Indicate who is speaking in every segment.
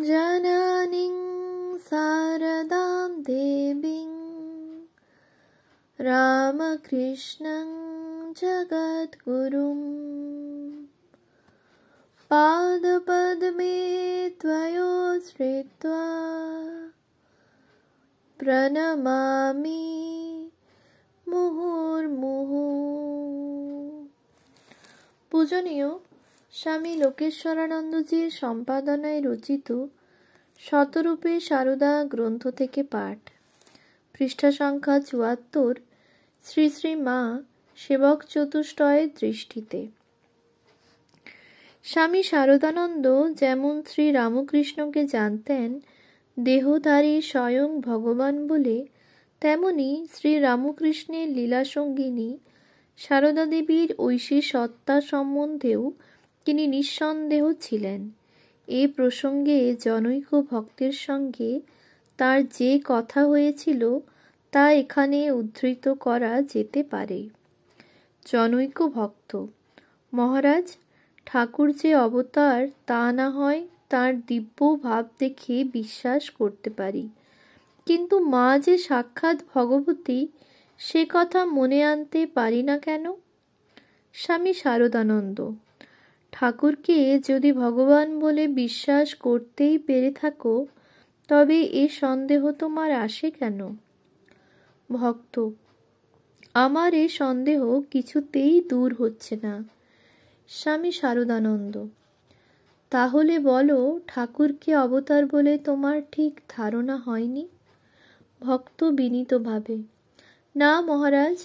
Speaker 1: जननीं शारदां देवीं रामकृष्णं जगद्गुरुं पादपद्मे त्वयोश्रित्वा प्रणमामि মুহুর্মুহু। পূজনীয় স্বামী লোকেশ্বরানন্দজির সম্পাদনায় রচিত শতরূপে সারদা গ্রন্থ থেকে পাঠ। পৃষ্ঠা সংখ্যা ৭৪। শ্রী শ্রী মা সেবক চতুষ্টয়ের দৃষ্টিতে। স্বামী শারদানন্দ যেমন শ্রী রামকৃষ্ণকে জানতেন দেহধারী স্বয়ং ভগবান বলে, তেমনি শ্রী রামকৃষ্ণের লীলাসঙ্গিনী সারদা দেবীর ঐশী সত্তা সম্বন্ধেও তিনি নিঃসন্দেহ ছিলেন। এ প্রসঙ্গে জনৈক ভক্তের সঙ্গে তার যে কথা হয়েছিল তা এখানে উদ্ধৃত করা যেতে পারে। জনৈক ভক্ত: মহারাজ, ঠাকুর যে অবতার তা না হয় তাঁর দিব্য ভাব দেখে বিশ্বাস করতে পারি, কিন্তু মা যে সাক্ষাৎ ভগবতী সে কথা মনে আনতে পারি না কেন? স্বামী শারদানন্দ: ঠাকুরকে যদি ভগবান বলে বিশ্বাস করতেই পেরে থাকো তবে এ সন্দেহ তোমার আসে কেন? ভক্ত: আমার এ সন্দেহ কিছুতেই দূর হচ্ছে না। স্বামী শারদানন্দ: তাহলে বলো, ঠাকুরকে অবতার বলে তোমার ঠিক ধারণা হয়নি? ভক্ত বিনীতভাবে: না মহারাজ,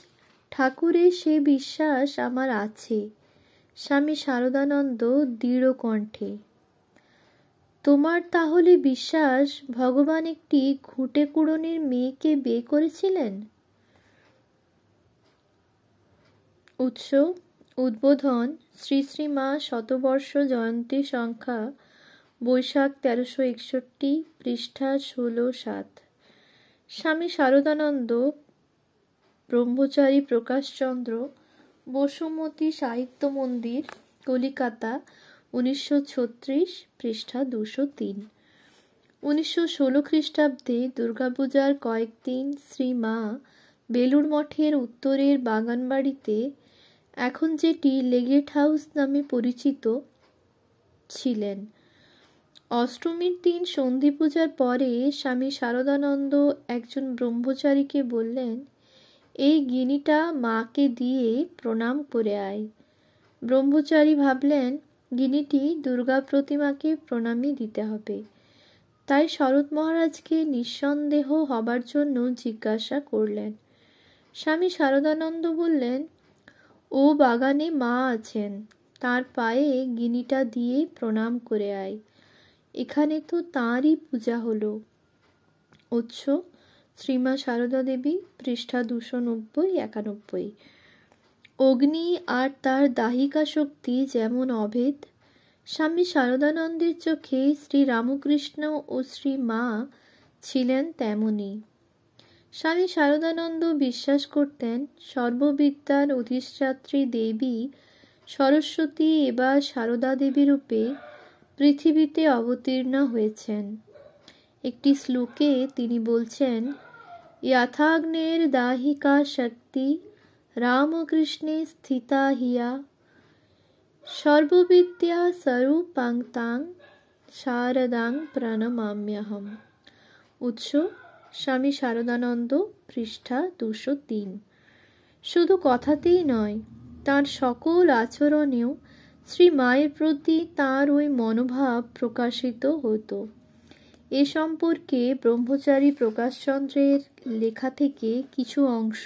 Speaker 1: ঠাকুরের সে বিশ্বাস আমার আছে। স্বামী শারদানন্দ দৃঢ় কণ্ঠে: তোমার তাহলে বিশ্বাস ভগবান একটি ঘুঁটে কুড়োনির মেয়েকে বিয়ে করেছিলেন? উৎস: উদ্বোধন শ্রী শ্রী মা শতবর্ষ জয়ন্তী সংখ্যা বৈশাখ ১৩৬১, পৃষ্ঠা ১৬-৭। স্বামী শারদানন্দ ব্রহ্মচারী প্রকাশচন্দ্র, বসুমতী সাহিত্য মন্দির, কলিকাতা, ১৯৩৬, পৃষ্ঠা ২০৩। ১৯১৬ খ্রিস্টাব্দে দুর্গাপূজার কয়েকদিন শ্রী মা বেলুর মঠের উত্তরের বাগানবাড়িতে, এখন যেটি লেগেট হাউস নামে পরিচিত, ছিলেন। অষ্টমীর দিন সন্ধি পূজার পরে স্বামী শারদানন্দ একজন ব্রহ্মচারীকে বললেন, এই গিনিটা মাকে দিয়ে প্রণাম করে আয়। ব্রহ্মচারী ভাবলেন গিনিটি দুর্গা প্রতিমাকে প্রণামই দিতে হবে, তাই শরৎ মহারাজকে নিঃসন্দেহ হবার জন্য জিজ্ঞাসা করলেন। স্বামী শারদানন্দ বললেন, ও বাগানে মা আছেন, তার পায়ে গিনিটা দিয়ে প্রণাম করে আয়, এখানে তো তাঁরই পূজা হলো। উৎস: শ্রীমা সারদা দেবী, পৃষ্ঠা ২৯০-৯১। অগ্নি আর তার দাহিকা শক্তি যেমন অভেদ, স্বামী শারদানন্দের চোখে শ্রী রামকৃষ্ণ ও শ্রী মা ছিলেন তেমনি। স্বামী শারদানন্দ বিশ্বাস করতেন সর্ববিদ্যার অধিষ্ঠাত্রী দেবী সরস্বতী এবার সারদা দেবী রূপে পৃথিবীতে অবতীর্ণা হয়েছেন। একটি শ্লোকে তিনি বলছেন, যথাগ্নের দাহিকা শক্তি রামকৃষ্ণে স্থিতা হিয়া সর্ববিদ্যা স্বরূপাং তাং শারদাং প্রণমাম্যহম। উৎস: স্বামী শারদানন্দ, পৃষ্ঠা ২০৩। শুধু কথাতেই নয়, তাঁর সকল আচরণেও শ্রী মায়ের প্রতি তাঁর ওই মনোভাব প্রকাশিত হতো। এ সম্পর্কে ব্রহ্মচারী প্রকাশচন্দ্রের লেখা থেকে কিছু অংশ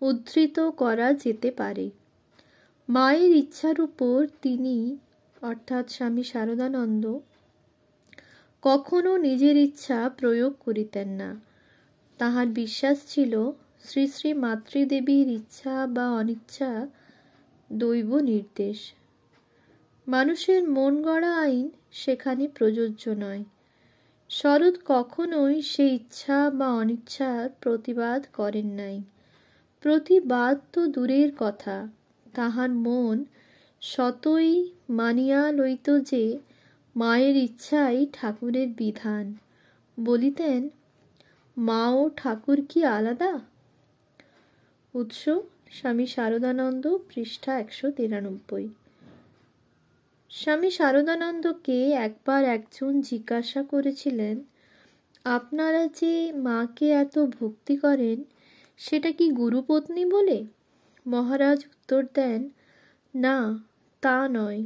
Speaker 1: উদ্ধৃত করা যেতে পারে। মায়ের ইচ্ছার উপর তিনি অর্থাৎ স্বামী শারদানন্দ কখনো নিজের ইচ্ছা প্রয়োগ করিতেন না। তাঁহার বিশ্বাস ছিল শ্রী শ্রী মাতৃদেবীর ইচ্ছা বা অনিচ্ছা দৈব নির্দেশ। মানুষের মন গড়া আইন সেখানে প্রযোজ্য নয়। শরৎ কখনোই সে ইচ্ছা বা অনিচ্ছার প্রতিবাদ করেন নাই। প্রতিবাদ তো দূরের কথা, তাহার মন সতই মানিয়া লইত যে মায়ের ইচ্ছাই ঠাকুরের বিধান। বলিতেন, মা ও ঠাকুর কি আলাদা? উৎস স্বামী শারদানন্দ, পৃষ্ঠা 193। স্বামী শারদানন্দকে একবার একজন জিজ্ঞাসা করেছিলেন, আপনারা যে মাকে এত ভক্তি করেন সেটা কি গুরুপত্নী বলে? মহারাজ উত্তর দেন, না, তা নয়,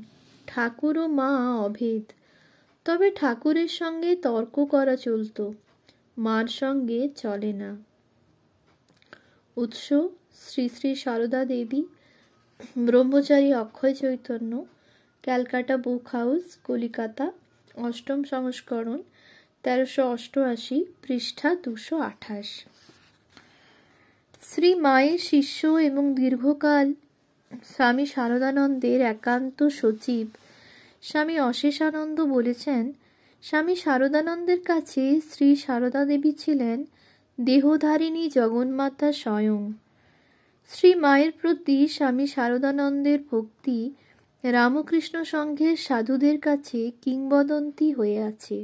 Speaker 1: ঠাকুর ও মা অভেদ। তবে ঠাকুরের সঙ্গে তর্ক করা চলত, মার সঙ্গে চলে না। উৎস শ্রী শ্রী সারদা দেবী, ব্রহ্মচারী অক্ষয় চৈতন্য, ক্যালকাটা বুক হাউস, কলিকাতা, 8ম সংস্করণ, 1388, পৃষ্ঠা 228। শ্রী মায়ের শিষ্য এবং দীর্ঘকাল স্বামী শারদানন্দের একান্ত সচিব স্বামী অশেষানন্দ বলেছেন, স্বামী শারদানন্দের কাছে শ্রী সারদা দেবী ছিলেন দেহধারিণী জগন্মাতা স্বয়ং। শ্রী মায়ের প্রতি স্বামী শারদানন্দের ভক্তি রামকৃষ্ণ সংঘের সাধুদের কাছে কিংবদন্তি হয়ে আছে।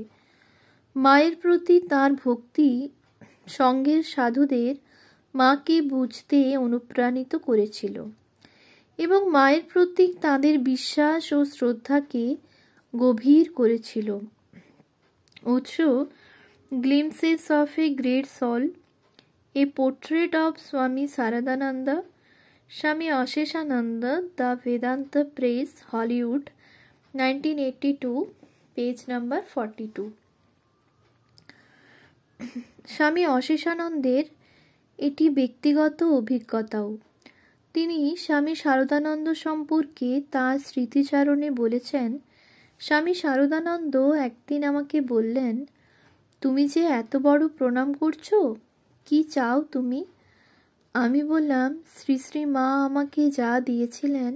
Speaker 1: মায়ের প্রতি তাঁর ভক্তি সংঘের সাধুদের মাকে বুঝতে অনুপ্রাণিত করেছিল এবং মায়ের প্রতি তাঁদের বিশ্বাস ও শ্রদ্ধাকে গভীর করেছিল। উৎস glimpses of a great soul, a portrait of Swami Saradananda, Swami Asheshananda, the Vedanta press, Hollywood, 1982, page number 42। Swami অশেষানন্দের এটি ব্যক্তিগত অভিজ্ঞতাও। তিনি স্বামী শারদানন্দ সম্পর্কে তাঁর স্মৃতিচারণে বলেছেন, স্বামী শারদানন্দ একদিন আমাকে বললেন, তুমি যে এত বড় প্রণাম করছো, কি চাও তুমি? আমি বললাম, শ্রী শ্রী মা আমাকে যা দিয়েছিলেন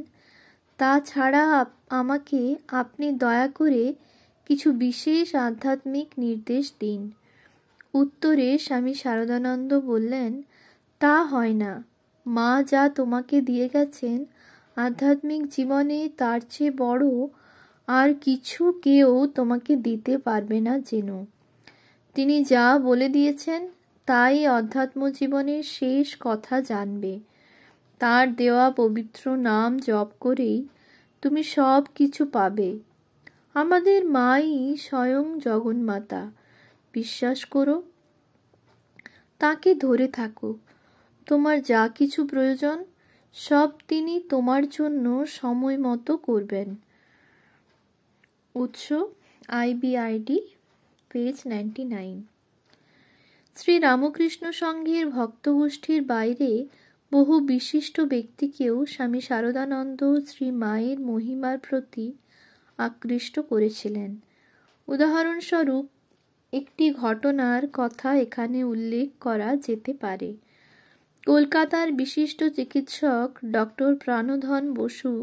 Speaker 1: তা ছাড়া আমাকে আপনি দয়া করে কিছু বিশেষ আধ্যাত্মিক নির্দেশ দিন। উত্তরে স্বামী শারদানন্দ বললেন, তা হয় না, মা যা তোমাকে দিয়ে গেছেন আধ্যাত্মিক জীবনে তার চেয়ে বড় আর কিছু কেউ তোমাকে দিতে পারবে না যেন। তিনি যা বলে দিয়েছেন তাই অধ্যাত্ম জীবনের শেষ কথা জানবে। তার দেওয়া পবিত্র নাম জপ করেই তুমি সব কিছু পাবে। আমাদের মাই স্বয়ং জগন্মাতা, বিশ্বাস করো, তাকে ধরে থাকো। তোমার যা কিছু প্রয়োজন সব তিনি তোমার জন্য সময় মতো করবেন। উৎস IBID, পেজ 99। শ্রী রামকৃষ্ণ সংঘের ভক্তগোষ্ঠীর বাইরে বহু বিশিষ্ট ব্যক্তিকেও স্বামী শারদানন্দ শ্রী মায়ের মহিমার প্রতি আকৃষ্ট করেছিলেন। উদাহরণস্বরূপ একটি ঘটনার কথা এখানে উল্লেখ করা যেতে পারে। কলকাতার বিশিষ্ট চিকিৎসক ডক্টর প্রাণধন বসু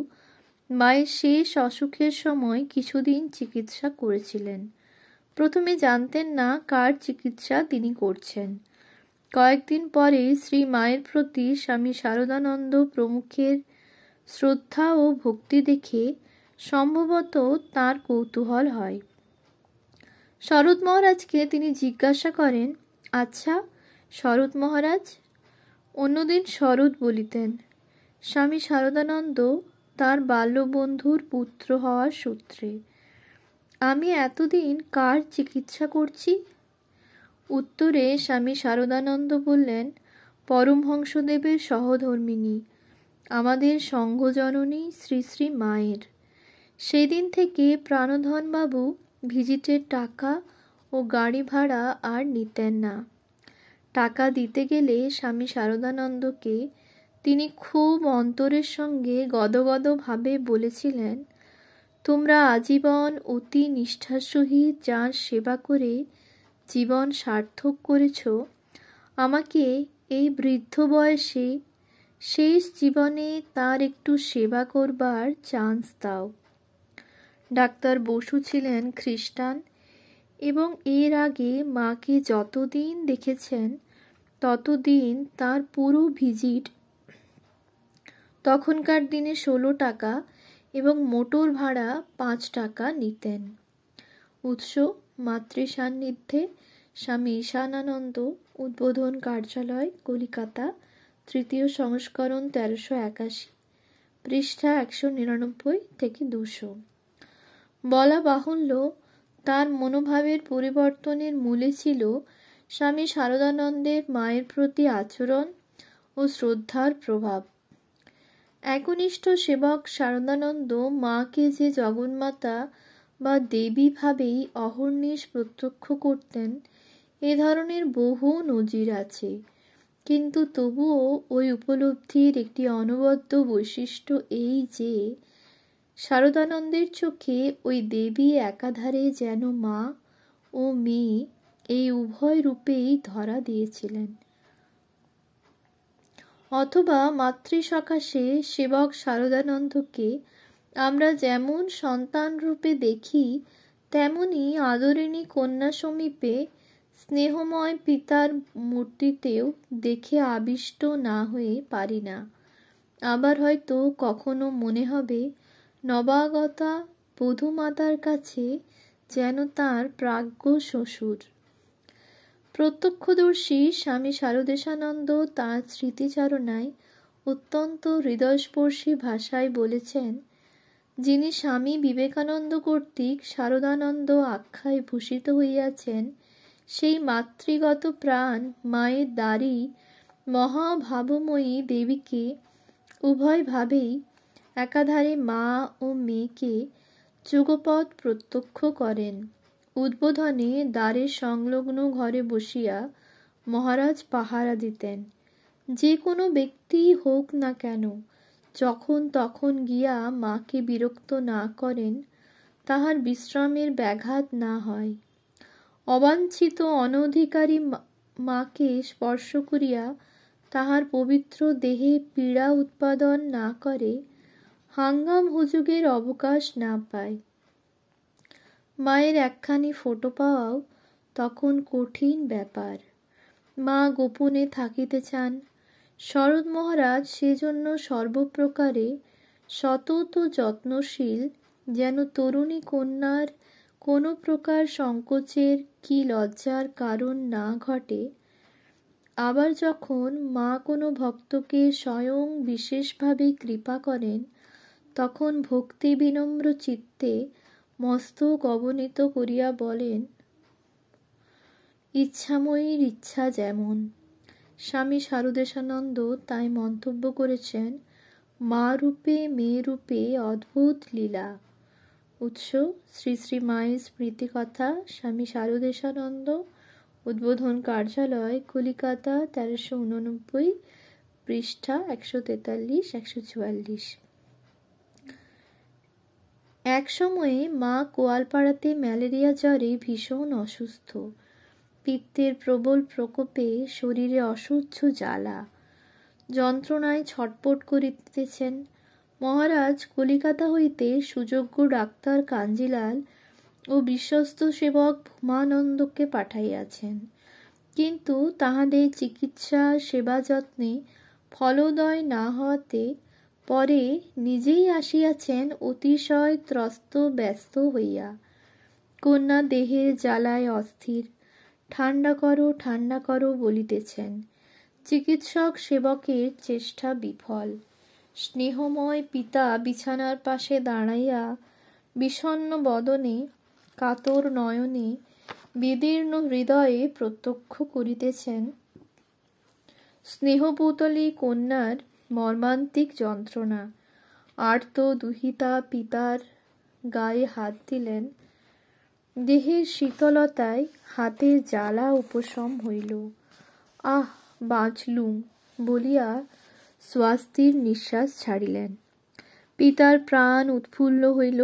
Speaker 1: মায়ের শেষ অসুখের সময় কিছুদিন চিকিৎসা করেছিলেন। প্রথমে জানতেন না কার চিকিৎসা তিনি করছেন। কয়েকদিন পরে শ্রী মায়ের প্রতি স্বামী শারদানন্দ প্রমুখের শ্রদ্ধা ও ভক্তি দেখে সম্ভবত তাঁর কৌতূহল হয়। শরৎ মহারাজকে তিনি জিজ্ঞাসা করেন, আচ্ছা শরৎ মহারাজ? অন্যদিন শরৎ বলিতেন। স্বামী শারদানন্দ তাঁর বাল্যবন্ধুর পুত্র হওয়ার সূত্রে, আমি এতদিন কার চিকিৎসা করছি? উত্তরে স্বামী শারদানন্দ বললেন, পরমহংসদেবের সহধর্মিণী, আমাদের সঙ্ঘজননী শ্রী শ্রী মায়ের। সেদিন থেকে প্রাণধনবাবু ভিজিটের টাকা ও গাড়ি ভাড়া আর নিতেন না। টাকা দিতে গেলে স্বামী শারদানন্দকে তিনি খুব অন্তরের সঙ্গে গদগদভাবে বলেছিলেন, তোমরা আজীবন অতি নিষ্ঠার সহিত যার সেবা করে জীবন সার্থক করেছ, আমাকে এই বৃদ্ধ বয়সে শেষ জীবনে তার একটু সেবা করবার চান্স দাও। ডাক্তার বসু ছিলেন খ্রিস্টান এবং এর আগে মাকে যতদিন দেখেছেন ততদিন তার পুরো ভিজিট তখনকার দিনে 16 টাকা এবং মোটর ভাড়া 5 টাকা নিতেন। উৎস মাতৃ সান্নিধ্যে স্বামী ঈশানানন্দ, উদ্বোধন কার্যালয়, কলিকাতা, তৃতীয় সংস্করণ, 1381, পৃষ্ঠা 199 থেকে 200। বলা বাহুল্য, তার মনোভাবের পরিবর্তনের মূলে ছিল স্বামী শারদানন্দের মায়ের প্রতি আচরণ ও শ্রদ্ধার প্রভাব। একনিষ্ঠ সেবক শারদানন্দ মাকে যে জগন্মাতা বা দেবী ভাবেই অহর্নিশ প্রত্যক্ষ করতেন, এ ধরনের বহু নজির আছে। কিন্তু তবুও ওই উপলব্ধির একটি অনবদ্য বৈশিষ্ট্য এই যে শারদানন্দের চোখে ওই দেবী একাধারে যেন মা ও মেয়ে এই উভয় রূপেই ধরা দিয়েছিলেন। অথবা মাতৃসকাশে সেবক শারদানন্দকে আমরা যেমন সন্তান রূপে দেখি, তেমনি আদরিণী কন্যা সমীপে স্নেহময় পিতার মূর্তিতেও দেখে আবিষ্ট না হয়ে পারি না। আবার হয়তো কখনো মনে হবে নবাগতা বধূমাতার কাছে যেন তার প্রাজ্ঞ শ্বশুর। প্রত্যক্ষদর্শী স্বামী শারদেশানন্দ তাঁর স্মৃতিচারণায় অত্যন্ত হৃদয়স্পর্শী ভাষায় বলেছেন, যিনি স্বামী বিবেকানন্দ কর্তৃক শারদানন্দ আখ্যায় ভূষিত হইয়াছেন, সেই মাতৃগত প্রাণ মায়ের দ্বারী মহাভাবময়ী দেবীকে উভয়ভাবেই একাধারে মা ও মেয়েকে যুগপৎ প্রত্যক্ষ করেন। উদ্বোধনে দ্বারের সংলগ্ন ঘরে বসিয়া মহারাজ পাহারা দিতেন। যে কোনো ব্যক্তি হোক না কেন, যখন তখন গিয়া মাকে বিরক্ত না করেন, তাহার বিশ্রামের ব্যাঘাত না হয়। অবাঞ্ছিত অনধিকারী মাকে স্পর্শ করিয়া তাহার পবিত্র দেহে পীড়া উৎপাদন না করে, হাঙ্গাম হুজুগের অবকাশ না পায়। মায়ের একখানি ফোঁটো পাওয়াও তখন কঠিন ব্যাপার। মা গোপনে থাকিতে চান। শরৎ মহারাজ সেজন্য সর্বপ্রকারে সতত যত্নশীল, যেন তরুণী কন্যার কোনো প্রকার সংকোচের কি লজ্জার কারণ না ঘটে। আবার যখন মা কোনো ভক্তকে স্বয়ং বিশেষভাবে কৃপা করেন, তখন ভক্তি বিনম্র চিত্তে মস্তক অবনীত করিয়া বলেন, ইচ্ছাময়ীর ইচ্ছা যেমন। স্বামী শারদেশানন্দ তাই মন্তব্য করেছেন, মা রূপে মেয়ে রূপে অদ্ভুত লীলা। উৎস শ্রী শ্রী মায়ের স্মৃতিকথা, স্বামী শারদেশানন্দ, উদ্বোধন কার্যালয়, কলিকাতা, 1389, পৃষ্ঠা 143-144। এক সময়ে মা কোয়ালপাড়াতে ম্যালেরিয়া জ্বরে ভীষণ অসুস্থ। পিত্তের প্রবল প্রকোপে শরীরে অসহ্য জ্বালা, যন্ত্রণায় ছটপট করিতেছেন। মহারাজ কলিকাতা হইতে সুযোগ্য ডাক্তার কাঞ্জিলাল ও বিশ্বস্ত সেবক ভূমানন্দকে পাঠাইয়াছেন, কিন্তু তাহাদের চিকিৎসা সেবা যত্নে ফলোদয় না হওয়াতে পরে নিজেই আসিয়াছেন অতিশয় ত্রস্ত ব্যস্ত হইয়া। কন্যা দেহের জ্বালায় অস্থির, ঠান্ডা করো বলিতেছেন। চিকিৎসক সেবকের চেষ্টা বিফল। স্নেহময় পিতা বিছানার পাশে দাঁড়াইয়া বিষণ্ণ বদনে, কাতর নয়নে, বিদীর্ণ হৃদয়ে প্রত্যক্ষ করিতেছেন স্নেহপুতলী কন্যার মর্মান্তিক যন্ত্রণা। আর্ত দুহিতা পিতার গায়ে হাত দিলেন। দেহের শীতলতায় হাতের জ্বালা উপশম হইল। আহ, বাঁচলুম বলিয়া স্বস্তির নিঃশ্বাস ছাড়িলেন। পিতার প্রাণ উৎফুল্ল হইল।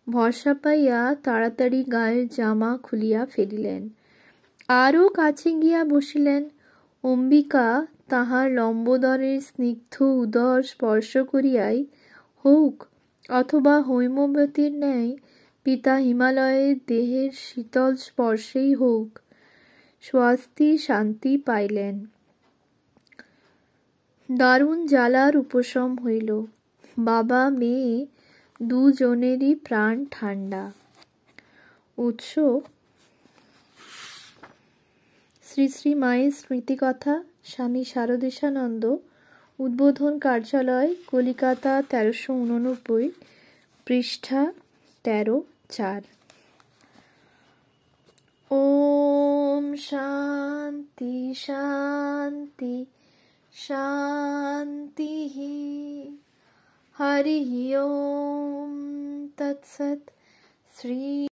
Speaker 1: ভরসা পাইয়া তাড়াতাড়ি গায়ের জামা খুলিয়া ফেলিলেন। আরও কাছে গিয়া বসিলেন। অম্বিকা তাহার লম্বোদরের স্নিগ্ধ উদর স্পর্শ করিয়াই হউক, অথবা হৈমবতীর ন্যায় পিতা হিমালয়ের দেহের শীতল স্পর্শেই হউক, স্বস্তি শান্তি পাইলেন। দারুণ জ্বালার উপশম হইল। বাবা মেয়ে দুজনেরই প্রাণ ঠান্ডা। উৎস শ্রী শ্রী মায়ের স্মৃতিকথা, স্বামী শারদেশানন্দ, উদ্বোধন কার্যালয়, কলিকাতা, 1389, পৃষ্ঠা 13-4। ওম শান্তি শান্তি শান্তি। হরি ওম তৎসৎ। শ্রী